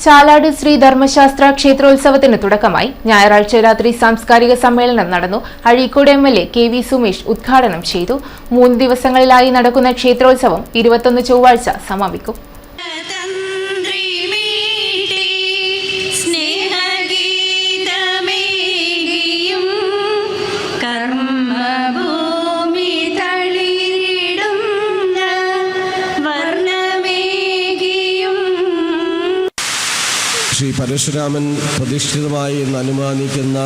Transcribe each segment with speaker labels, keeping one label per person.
Speaker 1: ചാലാട് ശ്രീ ധർമ്മശാസ്ത്ര ക്ഷേത്രോത്സവത്തിന് തുടക്കമായി. ഞായറാഴ്ച രാത്രി സാംസ്കാരിക സമ്മേളനം നടന്നു. അഴീക്കോട് MLA KV സുമേഷ് ഉദ്ഘാടനം ചെയ്തു. 3 ദിവസങ്ങളിലായി നടക്കുന്ന ക്ഷേത്രോത്സവം 21 ചൊവ്വാഴ്ച സമാപിക്കും.
Speaker 2: ശ്രീ പരശുരാമൻ പ്രതിഷ്ഠിതമായി എന്ന് അനുമാനിക്കുന്ന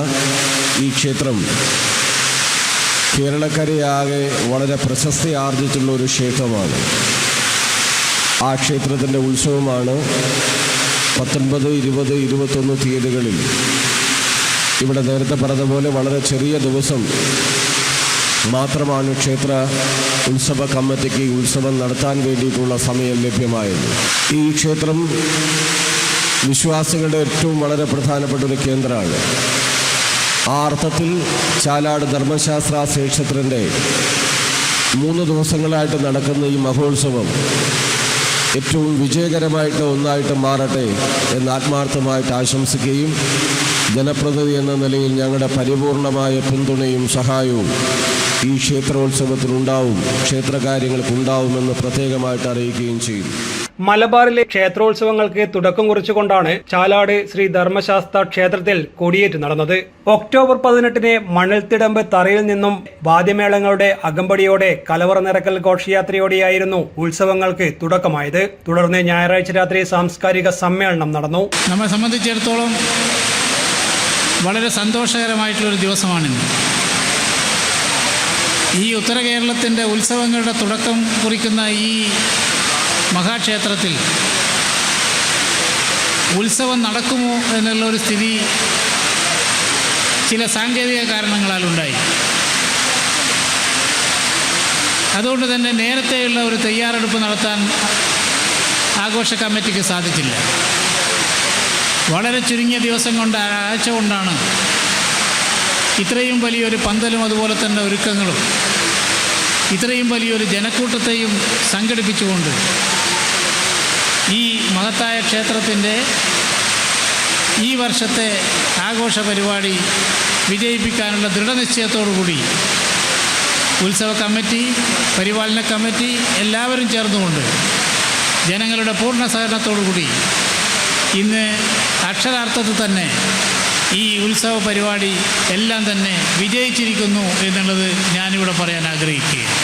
Speaker 2: ഈ ക്ഷേത്രം കേരളക്കരയാകെ വളരെ പ്രശസ്തി ആർജിച്ചുള്ള ഒരു ക്ഷേത്രമാണ്. ആ ക്ഷേത്രത്തിൻ്റെ ഉത്സവമാണ് 19, 20, 21 തീയതികളിൽ. ഇവിടെ നേരത്തെ പറഞ്ഞതുപോലെ വളരെ ചെറിയ ദിവസം മാത്രമാണ് ക്ഷേത്ര ഉത്സവ കമ്മിറ്റിക്ക് ഉത്സവം നടത്താൻ വേണ്ടിയിട്ടുള്ള സമയം ലഭ്യമായത്. ഈ ക്ഷേത്രം വിശ്വാസികളുടെ ഏറ്റവും വളരെ പ്രധാനപ്പെട്ട ഒരു കേന്ദ്രമാണ്. ആ അർത്ഥത്തിൽ ചാലാട് ധർമ്മശാസ്ത്ര ക്ഷേത്രത്തിൻ്റെ 3 ദിവസങ്ങളായിട്ട് നടക്കുന്ന ഈ മഹോത്സവം ഏറ്റവും വിജയകരമായിട്ട് ഒന്നായിട്ട് മാറട്ടെ എന്ന് ആത്മാർത്ഥമായിട്ട് ആശംസിക്കുകയും ജനപ്രതിനിധി എന്ന നിലയിൽ ഞങ്ങളുടെ പരിപൂർണമായ പിന്തുണയും സഹായവും ഈ ക്ഷേത്രോത്സവത്തിനുണ്ടാവും, ക്ഷേത്രകാര്യങ്ങൾക്കുണ്ടാവുമെന്ന് പ്രത്യേകമായിട്ട് അറിയിക്കുകയും ചെയ്യും.
Speaker 3: മലബാറിലെ ക്ഷേത്രോത്സവങ്ങൾക്ക് തുടക്കം കുറിച്ചുകൊണ്ടാണ് ചാലാട് ശ്രീ ധർമ്മശാസ്ത്ര ക്ഷേത്രത്തിൽ കൊടിയേറ്റ് നടന്നത്. ഒക്ടോബർ 18 മണൽത്തിടമ്പ് തറയിൽ നിന്നും വാദ്യമേളങ്ങളുടെ അകമ്പടിയോടെ കലവറ നിറക്കൽ ഘോഷയാത്രയോടെയായിരുന്നു ഉത്സവങ്ങൾക്ക് തുടക്കമായത്. തുടർന്ന് ഞായറാഴ്ച രാത്രി സാംസ്കാരിക സമ്മേളനം നടന്നു.
Speaker 4: നമ്മെ സംബന്ധിച്ചിടത്തോളം വളരെ സന്തോഷകരമായിട്ടുള്ളൊരു ദിവസമാണിന്ന്. ഈ ഉത്തര കേരളത്തിൻ്റെ ഉത്സവങ്ങളുടെ തുടക്കം കുറിക്കുന്ന ഈ മഹാക്ഷേത്രത്തിൽ ഉത്സവം നടക്കുമോ എന്നുള്ളൊരു സ്ഥിതി ചില സാങ്കേതിക കാരണങ്ങളാൽ ഉണ്ടായി. അതുകൊണ്ട് തന്നെ നേരത്തെയുള്ള ഒരു തയ്യാറെടുപ്പ് നടത്താൻ ആഘോഷ കമ്മിറ്റിക്ക് സാധിച്ചില്ല. വളരെ ചുരുങ്ങിയ ദിവസം കൊണ്ട്, ആഴ്ച കൊണ്ടാണ് ഇത്രയും വലിയൊരു പന്തലും അതുപോലെ തന്നെ ഒരുക്കങ്ങളും ഇത്രയും വലിയൊരു ജനക്കൂട്ടത്തെയും സംഘടിപ്പിച്ചുകൊണ്ട് ഈ മഹത്തായ ക്ഷേത്രത്തിൻ്റെ ഈ വർഷത്തെ ആഘോഷ പരിപാടി വിജയിപ്പിക്കാനുള്ള ദൃഢനിശ്ചയത്തോടുകൂടി ഉത്സവ കമ്മിറ്റി, പരിപാലന കമ്മിറ്റി എല്ലാവരും ചേർന്നുകൊണ്ട് ജനങ്ങളുടെ പൂർണ്ണ സഹകരണത്തോടുകൂടി ഇന്ന് അക്ഷരാർത്ഥത്തിൽ തന്നെ ഈ ഉത്സവ പരിപാടി എല്ലാം തന്നെ വിജയിച്ചിരിക്കുന്നു എന്നുള്ളത് ഞാനിവിടെ പറയാൻ ആഗ്രഹിക്കുകയാണ്.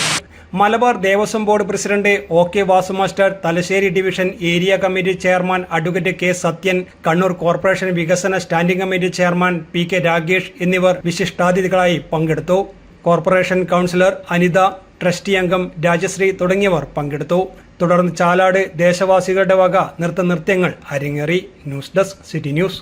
Speaker 3: Malabar Devaswom board president OK Vasu master, Thalassery division area committee chairman advocate K Sathyan, Kannur corporation വികസന standing committee chairman PK Ragesh എന്നിവർ വിശിഷ്ടാതിഥികളായി പങ്കെടുത്തു. കോർപ്പറേഷൻ കൗൺസിലർ അനിത, ട്രസ്റ്റി അംഗം രാജശ്രീ തുടങ്ങിയവർ പങ്കെടുത്തു. തുടർന്ന് ചാലാട് ദേശവാസികളുടെ വക നൃത്തങ്ങൾ അരങ്ങേറി. News desk, city news.